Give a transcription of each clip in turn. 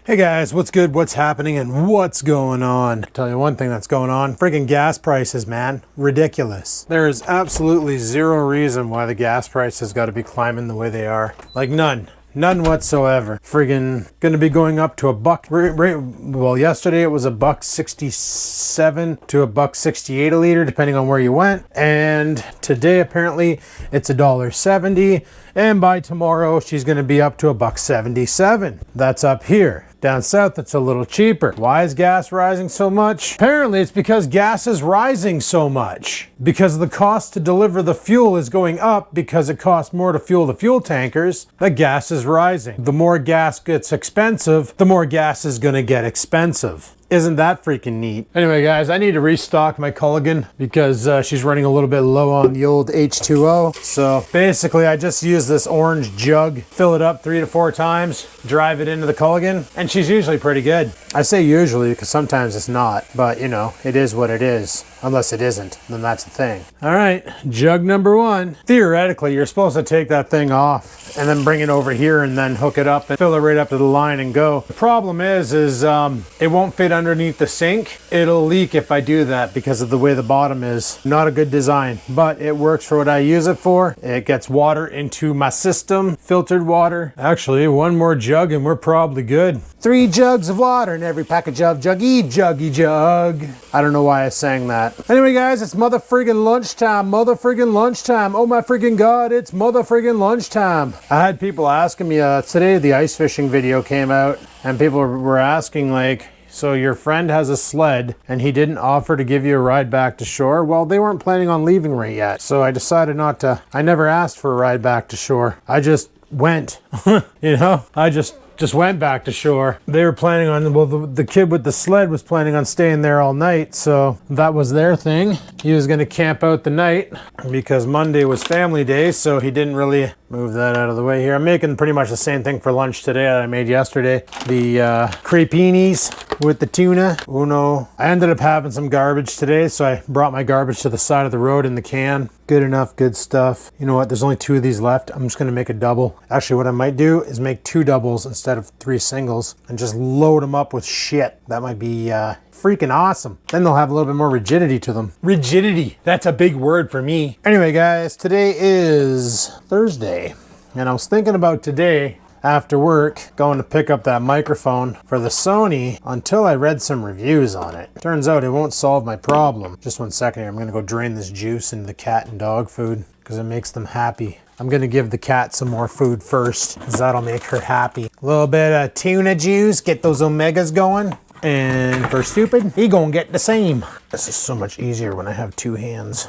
Hey guys, what's good, what's happening, and what's going on? I'll tell you one thing that's going on. Friggin' gas prices, man. Ridiculous. There is absolutely zero reason why the gas prices got to be climbing the way they are. Like none. None whatsoever. Friggin' gonna be going up to a buck. Well, yesterday it was $1.67 to $1.68 a liter, depending on where you went. And today apparently it's $1.70. And by tomorrow she's gonna be up to $1.77. That's up here. Down south, it's a little cheaper. Why is gas rising so much? Apparently, it's because gas is rising so much. Because the cost to deliver the fuel is going up because it costs more to fuel the fuel tankers. The gas is rising. The more gas gets expensive, the more gas is gonna get expensive. Isn't that freaking neat? Anyway, guys, I need to restock my Culligan because she's running a little bit low on the old H2O. So basically, I just use this orange jug, fill it up 3 to 4 times, drive it into the Culligan, and she's usually pretty good. I say usually because sometimes it's not, but you know, it is what it is. Unless it isn't, then that's the thing. All right, jug number 1. Theoretically, you're supposed to take that thing off and then bring it over here and then hook it up and fill it right up to the line and go. The problem is it won't fit underneath the sink. It'll leak if I do that because of the way the bottom is. Not a good design, but it works for what I use it for. It gets water into my system, filtered water. Actually, 1 more jug and we're probably good. 3 jugs of water in every package of juggy jug. I don't know why I sang that. Anyway, guys, it's mother friggin' lunchtime. Mother friggin' lunchtime. Oh my friggin' God, it's mother friggin' lunchtime. I had people asking me, today the ice fishing video came out and people were asking like, so your friend has a sled and he didn't offer to give you a ride back to shore? Well, they weren't planning on leaving right yet. So I decided not to. I never asked for a ride back to shore. I just went, you know, I just went back to shore. They were planning on, well, the kid with the sled was planning on staying there all night, so that was their thing. He was gonna camp out the night because Monday was family day, so he didn't really move that out of the way here. I'm making pretty much the same thing for lunch today that I made yesterday. The crepinis with the tuna. Uno. I ended up having some garbage today, so I brought my garbage to the side of the road in the can. Good enough, good stuff. You know what, there's only 2 of these left. I'm just gonna make a double. Actually, what I might do is make 2 doubles instead of 3 singles and just load them up with shit. That might be freaking awesome. Then they'll have a little bit more rigidity to them. Rigidity, that's a big word for me. Anyway, guys, today is Thursday, and I was thinking about today after work going to pick up that microphone for the Sony until I read some reviews on it. Turns out it won't solve my problem. Just 1 second here, I'm gonna go drain this juice into the cat and dog food because it makes them happy. I'm gonna give the cat some more food first because that'll make her happy. A little bit of tuna juice, get those omegas going. And for Stupid, he gonna get the same. This is so much easier when I have 2 hands.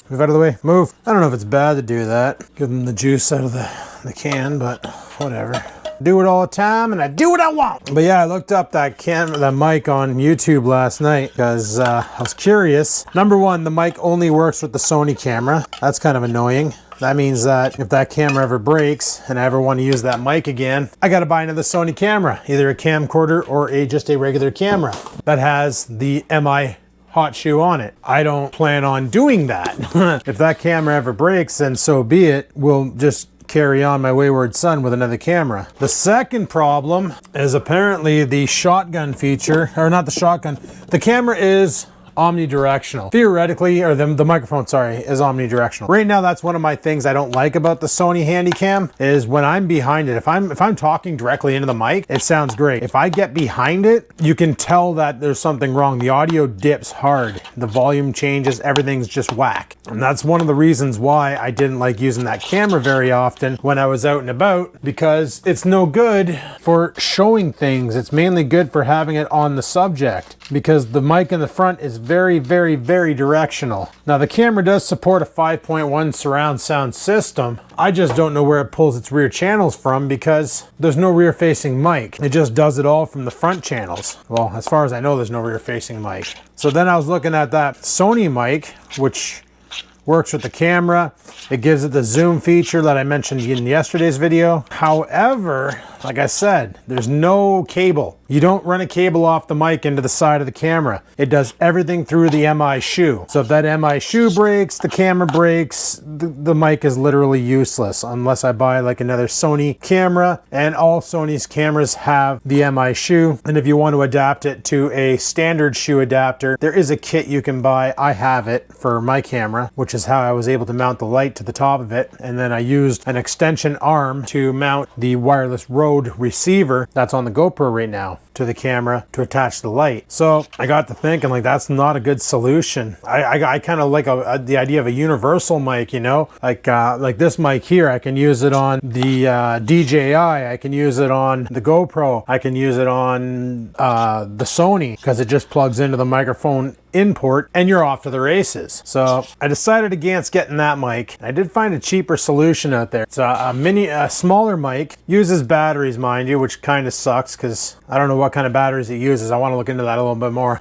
Move out of the way, move. I don't know if it's bad to do that. Give them the juice out of the can, but whatever. Do it all the time and I do what I want. But yeah, I looked up that mic on YouTube last night because I was curious. Number 1, the mic only works with the Sony camera. That's kind of annoying. That means that if that camera ever breaks and I ever want to use that mic again, I got to buy another Sony camera, either a camcorder or just a regular camera that has the MI hot shoe on it. I don't plan on doing that. If that camera ever breaks, then so be it. We'll just carry on my wayward son with another camera. The second problem is apparently the shotgun feature, or not the shotgun. The camera is omnidirectional. Theoretically, or the microphone, sorry, is omnidirectional. Right now, that's one of my things I don't like about the Sony Handycam is when I'm behind it. If I'm talking directly into the mic, it sounds great. If I get behind it, you can tell that there's something wrong. The audio dips hard. The volume changes, everything's just whack. And that's one of the reasons why I didn't like using that camera very often when I was out and about, because it's no good for showing things. It's mainly good for having it on the subject because the mic in the front is very, very, very directional. Now the camera does support a 5.1 surround sound system. I just don't know where it pulls its rear channels from because there's no rear facing mic. It just does it all from the front channels. Well, as far as I know, there's no rear facing mic. So then I was looking at that Sony mic, which works with the camera. It gives it the zoom feature that I mentioned in yesterday's video. However, like I said, there's no cable. You don't run a cable off the mic into the side of the camera. It does everything through the MI shoe. So if that MI shoe breaks, the camera breaks, the mic is literally useless unless I buy like another Sony camera, and all Sony's cameras have the MI shoe. And if you want to adapt it to a standard shoe adapter, there is a kit you can buy. I have it for my camera, which is how I was able to mount the light to the top of it. And then I used an extension arm to mount the wireless Rode receiver that's on the GoPro right now to the camera to attach the light. So I got to thinking, like, that's not a good solution. I kind of like the idea of a universal mic, you know, like this mic here. I can use it on the DJI, I can use it on the GoPro, I can use it on the Sony, because it just plugs into the microphone import and you're off to the races. So I decided against getting that mic. I did find a cheaper solution out there. It's a smaller mic, uses batteries, mind you, which kind of sucks because I don't know what kind of batteries it uses. I want to look into that a little bit more.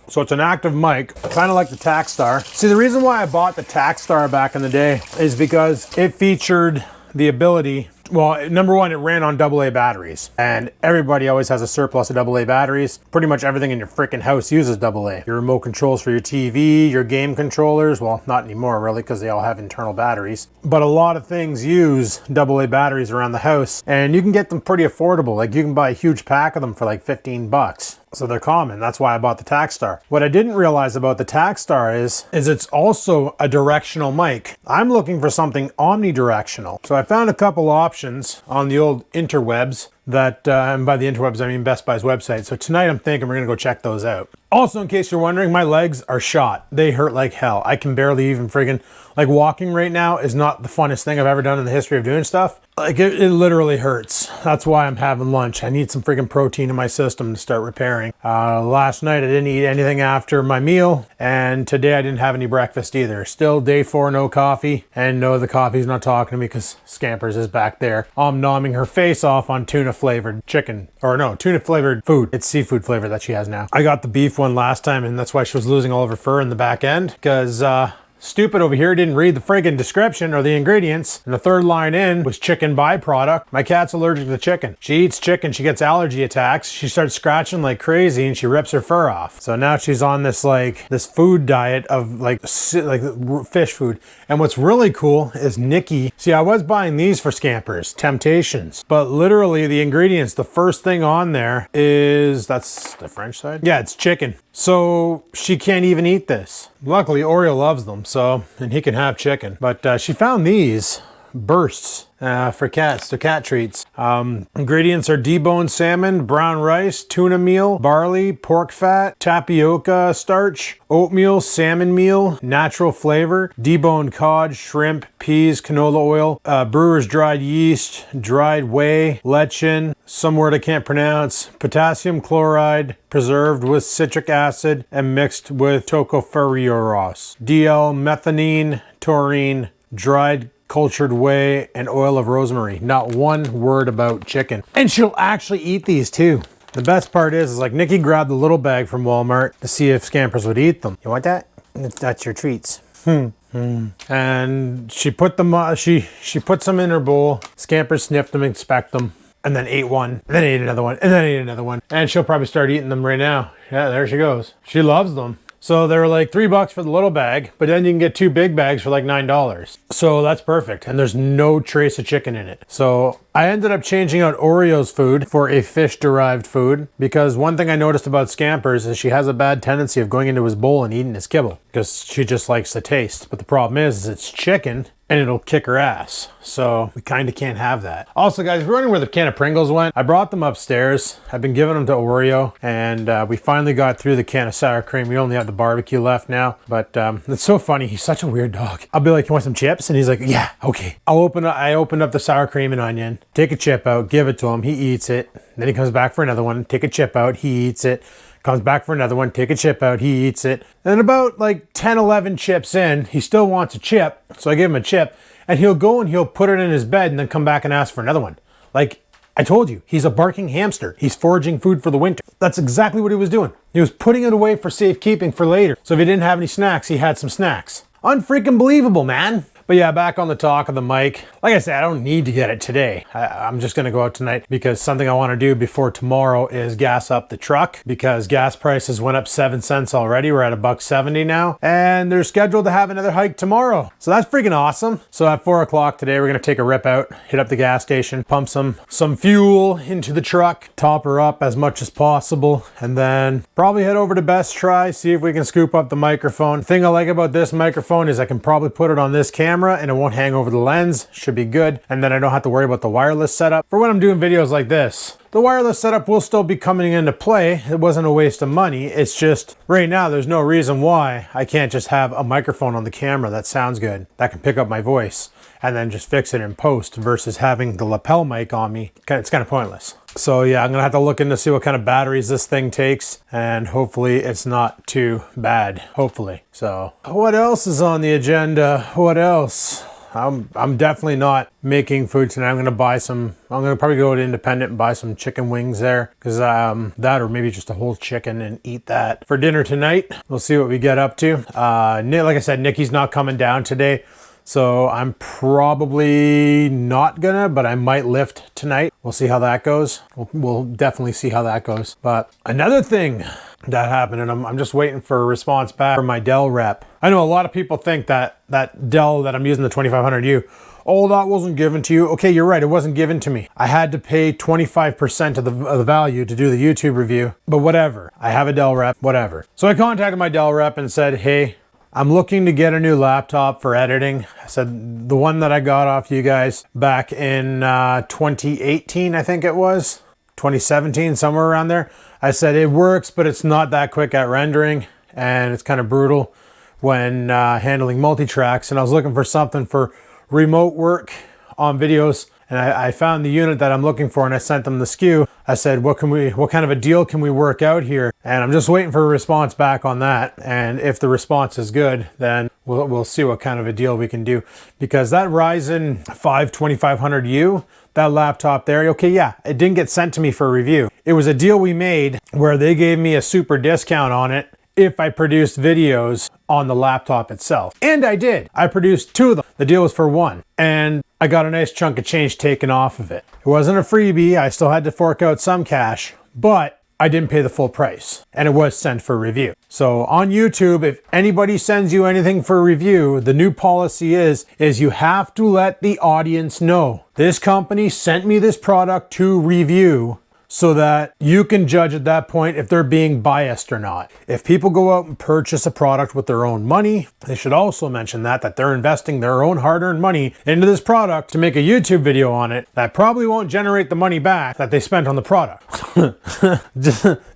So it's an active mic, kind of like the Takstar. See, the reason why I bought the Takstar back in the day is because it featured the ability, well, number one, it ran on AA batteries, and everybody always has a surplus of AA batteries. Pretty much everything in your freaking house uses AA. Your remote controls for your TV, your game controllers, well, not anymore really, because they all have internal batteries. But a lot of things use AA batteries around the house, and you can get them pretty affordable. Like, you can buy a huge pack of them for like 15 bucks. So they're common. That's why I bought the Takstar. What I didn't realize about the Takstar is it's also a directional mic. I'm looking for something omnidirectional. So I found a couple options on the old interwebs that, and by the interwebs, I mean Best Buy's website. So tonight I'm thinking we're gonna go check those out. Also, in case you're wondering, my legs are shot. They hurt like hell. I can barely even friggin', like, walking right now is not the funnest thing I've ever done in the history of doing stuff. Like, it literally hurts. That's why I'm having lunch. I need some friggin' protein in my system to start repairing. Last night I didn't eat anything after my meal, and today I didn't have any breakfast either. Still day 4, no coffee, and no, the coffee's not talking to me because Scampers is back there. I'm nomming her face off on tuna flavored chicken, or no, tuna flavored food. It's seafood flavor that she has now. I got the beef one last time, and that's why she was losing all of her fur in the back end, because stupid over here didn't read the friggin' description or the ingredients, and the third line in was chicken byproduct. My cat's allergic to chicken. She eats chicken, she gets allergy attacks, she starts scratching like crazy, and she rips her fur off. So now she's on this food diet of like fish food. And what's really cool is Nikki. See, I was buying these for Scampers, Temptations, but literally the ingredients, the first thing on there is, that's the French side? Yeah, it's chicken. So she can't even eat this. Luckily, Oreo loves them, so, and he can have chicken. But she found these bursts for cats, the cat treats. Ingredients are deboned salmon, brown rice, tuna meal, barley, pork fat, tapioca starch, oatmeal, salmon meal, natural flavor, deboned cod, shrimp, peas, canola oil, brewer's dried yeast, dried whey, lecithin, some word I can't pronounce, potassium chloride, preserved with citric acid and mixed with tocopherols, DL-methionine, taurine, dried cultured whey, and oil of rosemary. Not one word about chicken. And she'll actually eat these too. The best part is like Nikki grabbed the little bag from Walmart to see if Scampers would eat them. You want that? That's your treats. And she put them, she put some in her bowl. Scampers sniffed them, inspect them, and then ate one, and then ate another one, and then ate another one. And she'll probably start eating them right now. Yeah, there she goes. She loves them. So they were like $3 for the little bag, but then you can get 2 big bags for like $9. So that's perfect. And there's no trace of chicken in it. So I ended up changing out Oreo's food for a fish-derived food, because one thing I noticed about Scampers is she has a bad tendency of going into his bowl and eating his kibble, because she just likes the taste. But the problem is it's chicken, and it'll kick her ass. So we kind of can't have that. Also, guys, if you're wondering where the can of Pringles went, I brought them upstairs. I've been giving them to Oreo, and we finally got through the can of sour cream. We only have the barbecue left now, but it's so funny. He's such a weird dog. I'll be like, you want some chips? And he's like, yeah, okay. I opened up the sour cream and onion, take a chip out, give it to him. He eats it. Then he comes back for another one, take a chip out, he eats it. Comes back for another one, take a chip out, he eats it. And about like 10, 11 chips in, he still wants a chip. So I give him a chip, and he'll go and he'll put it in his bed and then come back and ask for another one. Like, I told you, he's a barking hamster. He's foraging food for the winter. That's exactly what he was doing. He was putting it away for safekeeping for later. So if he didn't have any snacks, he had some snacks. Unfreaking believable, man. But yeah, back on the talk of the mic. Like I said, I don't need to get it today. I'm just gonna go out tonight because something I wanna do before tomorrow is gas up the truck because gas prices went up 7 cents already. We're at $1.70 now. And they're scheduled to have another hike tomorrow. So that's freaking awesome. So at 4 o'clock today, we're gonna take a rip out, hit up the gas station, pump some fuel into the truck, top her up as much as possible, and then probably head over to Best Try, see if we can scoop up the microphone. The thing I like about this microphone is I can probably put it on this camera and it won't hang over the lens. Should be good. And then I don't have to worry about the wireless setup for when I'm doing videos like this. The wireless setup will still be coming into play. It wasn't a waste of money. It's just right now there's no reason why I can't just have a microphone on the camera that sounds good, that can pick up my voice, and then just fix it in post versus having the lapel mic on me. It's kind of pointless. So yeah, I'm gonna have to look into see what kind of batteries this thing takes, and hopefully it's not too bad. Hopefully. So what else is on the agenda? What else? I'm definitely not making food tonight. I'm gonna probably go to Independent and buy some chicken wings there, because that, or maybe just a whole chicken and eat that for dinner tonight. We'll see what we get up to. Like I said, Nikki's not coming down today, so I'm probably not gonna, but I might lift tonight. We'll see how that goes. We'll definitely see how that goes. But another thing that happened, and I'm just waiting for a response back from my Dell rep. I know a lot of people think that Dell that I'm using, the 2500U, oh, that wasn't given to you. Okay, you're right, it wasn't given to me. I had to pay 25% of the value to do the YouTube review, but whatever. I have a Dell rep, whatever. So I contacted my Dell rep and said, hey, I'm looking to get a new laptop for editing. I said, the one that I got off you guys back in 2018, I think it was, 2017, somewhere around there. I said, it works, but it's not that quick at rendering, and it's kind of brutal when handling multi-tracks. And I was looking for something for remote work on videos, and I found the unit that I'm looking for, and I sent them the SKU. I said, what kind of a deal can we work out here? And I'm just waiting for a response back on that. And if the response is good, then we'll see what kind of a deal we can do. Because that Ryzen 5 2500U, that laptop there, okay, yeah, it didn't get sent to me for review. It was a deal we made where they gave me a super discount on it if I produced videos on the laptop itself. And I did. I produced 2 of them. The deal was for 1. And I got a nice chunk of change taken off of it. It wasn't a freebie. I still had to fork out some cash, but I didn't pay the full price, and it was sent for review. So on YouTube, if anybody sends you anything for review, the new policy is you have to let the audience know, this company sent me this product to review, so that you can judge at that point if they're being biased or not. If people go out and purchase a product with their own money, they should also mention that they're investing their own hard-earned money into this product to make a YouTube video on it that probably won't generate the money back that they spent on the product.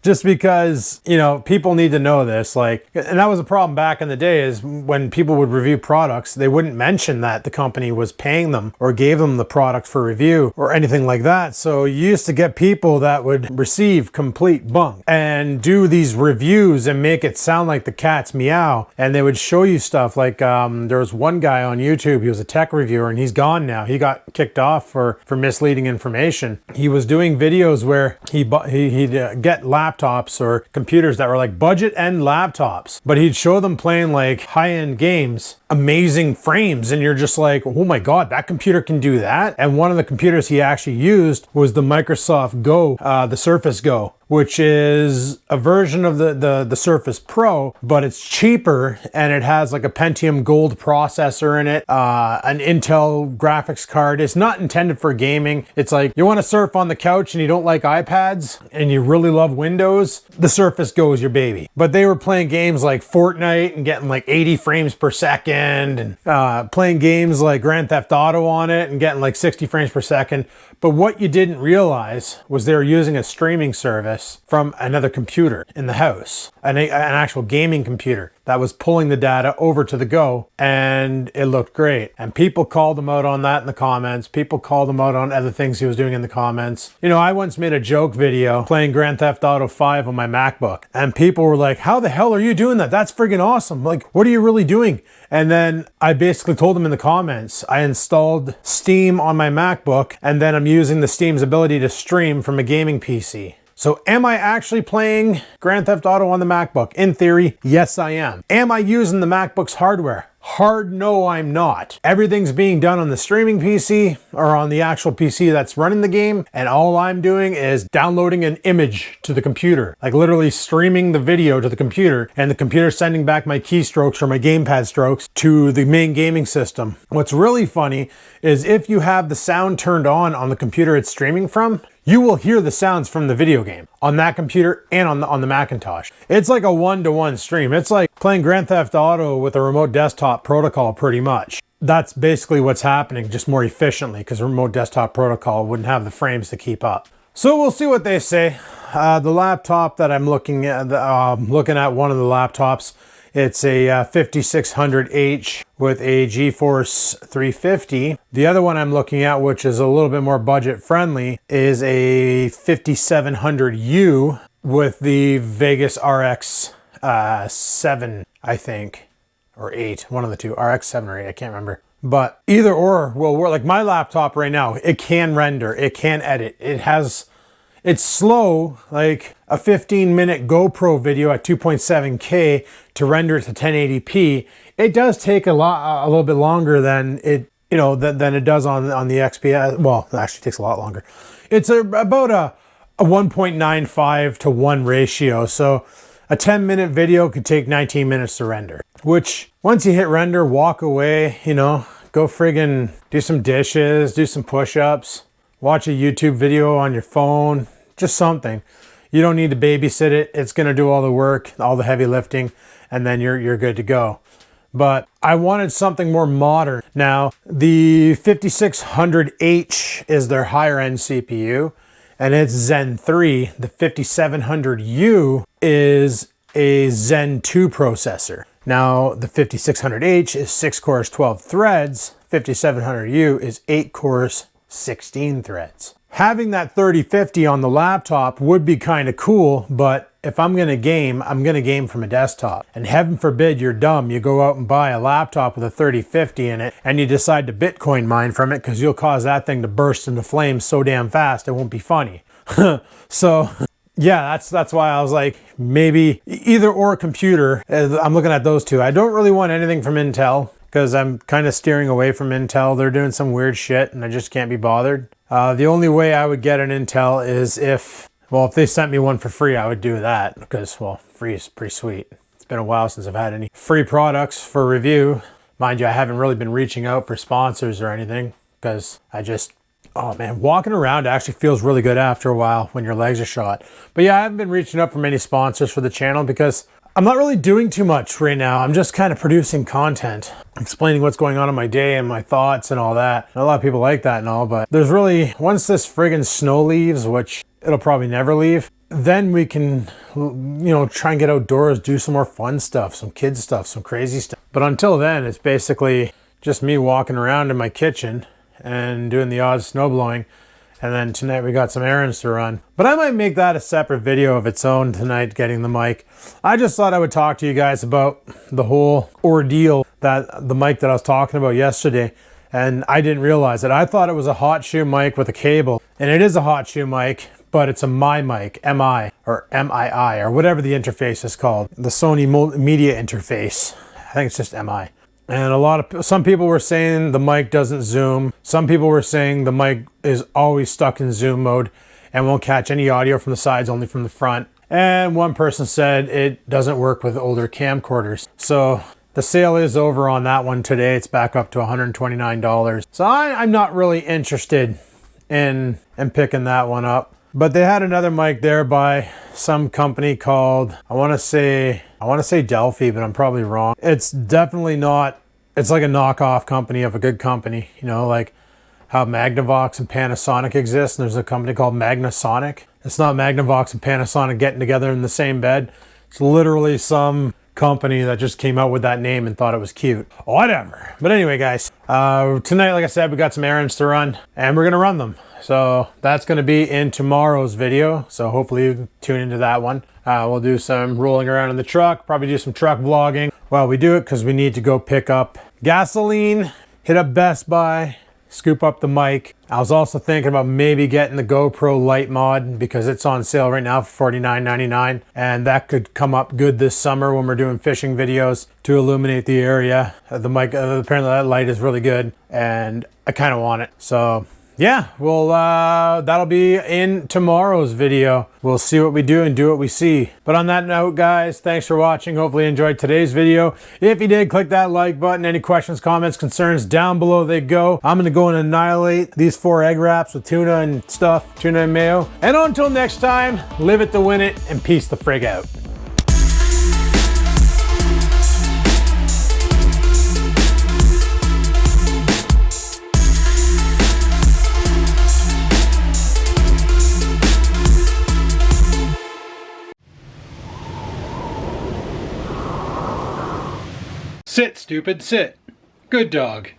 just because, you know, people need to know this. Like, and that was a problem back in the day, is when people would review products, they wouldn't mention that the company was paying them or gave them the product for review or anything like that. So you used to get people that would receive complete bunk and do these reviews and make it sound like the cat's meow, and they would show you stuff like there was one guy on YouTube, he was a tech reviewer, and he's gone now. He got kicked off for misleading information. He was doing videos where he'd get laptops or computers that were like budget end laptops, but he'd show them playing like high-end games, amazing frames, and you're just like, oh my god, that computer can do that. And one of the computers he actually used was the Microsoft Go, the Surface Go, which is a version of the Surface Pro, but it's cheaper, and it has like a Pentium Gold processor in it, an Intel graphics card. It's not intended for gaming. It's like, you want to surf on the couch and you don't like iPads and you really love Windows, the Surface Go is your baby. But they were playing games like Fortnite and getting like 80 frames per second, and playing games like Grand Theft Auto on it and getting like 60 frames per second. But what you didn't realize was they were using a streaming service from another computer in the house, an actual gaming computer that was pulling the data over to the Go, and it looked great. And people called him out on that in the comments. People called him out on other things he was doing in the comments. You know, I once made a joke video playing Grand Theft Auto 5 on my MacBook, and people were like, how the hell are you doing that? That's friggin' awesome. Like, what are you really doing? And then I basically told them in the comments, I installed Steam on my MacBook, and then I'm using the Steam's ability to stream from a gaming PC. So am I actually playing Grand Theft Auto on the MacBook? In theory, yes I am. Am I using the MacBook's hardware? Hard no, I'm not. Everything's being done on the streaming PC or on the actual PC that's running the game, and all I'm doing is downloading an image to the computer, like literally streaming the video to the computer, and the computer sending back my keystrokes or my gamepad strokes to the main gaming system. What's really funny is if you have the sound turned on the computer it's streaming from, you will hear the sounds from the video game on that computer and on the Macintosh. It's like a one-to-one stream. It's like playing Grand Theft Auto with a remote desktop protocol pretty much. That's basically what's happening, just more efficiently, because a remote desktop protocol wouldn't have the frames to keep up. So we'll see what they say. The laptop that I'm looking at, one of the laptops, it's a 5600H with a GeForce 350. The other one I'm looking at, which is a little bit more budget friendly, is a 5700U with the Vegas RX 7, I think, or 8, one of the two, RX 7 or 8, I can't remember. But either or will work. Like my laptop right now, it can render, it can edit, it's slow, like a 15-minute GoPro video at 2.7K to render it to 1080p. It does take a little bit longer than it, than it does on the XPS. Well, it actually takes a lot longer. It's about a 1.95 to 1 ratio. So a 10-minute video could take 19 minutes to render, which once you hit render, walk away, go friggin' do some dishes, do some push-ups, watch a YouTube video on your phone, just something. You don't need to babysit it. It's gonna do all the work, all the heavy lifting, and then you're good to go. But I wanted something more modern. Now, the 5600H is their higher end CPU, and it's Zen 3. The 5700U is a Zen 2 processor. Now, the 5600H is 6 cores, 12 threads. 5700U is 8 cores, 16 threads. Having that 3050 on the laptop would be kind of cool, but if I'm gonna game, I'm gonna game from a desktop. And heaven forbid you're dumb, you go out and buy a laptop with a 3050 in it, and you decide to Bitcoin mine from it, because you'll cause that thing to burst into flames so damn fast, it won't be funny. So, yeah, that's why I was like, maybe either or computer. I'm looking at those two. I don't really want anything from Intel, because I'm kind of steering away from Intel. They're doing some weird shit, and I just can't be bothered. The only way I would get an Intel is if they sent me one for free, I would do that, because, well, free is pretty sweet. It's been a while since I've had any free products for review. Mind you, I haven't really been reaching out for sponsors or anything, because oh man, walking around actually feels really good after a while when your legs are shot. But yeah, I haven't been reaching out for many sponsors for the channel because I'm not really doing too much right now. I'm just kind of producing content, explaining what's going on in my day and my thoughts and all that. And a lot of people like that and all, but there's really, once this friggin' snow leaves, which it'll probably never leave, then we can, try and get outdoors, do some more fun stuff, some kids stuff, some crazy stuff. But until then, it's basically just me walking around in my kitchen and doing the odd snow blowing. And then tonight we got some errands to run. But I might make that a separate video of its own tonight, getting the mic. I just thought I would talk to you guys about the whole ordeal, that the mic that I was talking about yesterday. And I didn't realize it. I thought it was a hot shoe mic with a cable. And it is a hot shoe mic, but it's a mic, MI, or MII, or whatever the interface is called. The Sony Media Interface. I think it's just MI. And some people were saying the mic doesn't zoom. Some people were saying the mic is always stuck in zoom mode and won't catch any audio from the sides, only from the front. And one person said it doesn't work with older camcorders. So the sale is over on that one today. It's back up to $129. So I'm not really interested in picking that one up. But they had another mic there by some company called, I want to say Delphi, but I'm probably wrong. It's definitely not, it's like a knockoff company of a good company, like how Magnavox and Panasonic exist, and there's a company called Magnasonic. It's not Magnavox and Panasonic getting together in the same bed. It's literally some company that just came out with that name and thought it was cute. Whatever. But anyway, guys, tonight, like I said, we got some errands to run, and we're gonna run them. So that's going to be in tomorrow's video. So hopefully you can tune into that one. We'll do some rolling around in the truck, probably do some truck vlogging. Well, we do it because we need to go pick up gasoline, hit up Best Buy, scoop up the mic. I was also thinking about maybe getting the GoPro Light mod because it's on sale right now for $49.99, and that could come up good this summer when we're doing fishing videos to illuminate the area. The mic, apparently that light is really good and I kind of want it. So yeah, well, that'll be in tomorrow's video. We'll see what we do and do what we see. But on that note, guys, thanks for watching. Hopefully you enjoyed today's video. If you did, click that like button. Any questions, comments, concerns, down below they go. I'm gonna go and annihilate these 4 egg wraps with tuna and stuff, tuna and mayo. And until next time, live it to win it and peace the frig out. Sit, stupid, sit. Good dog.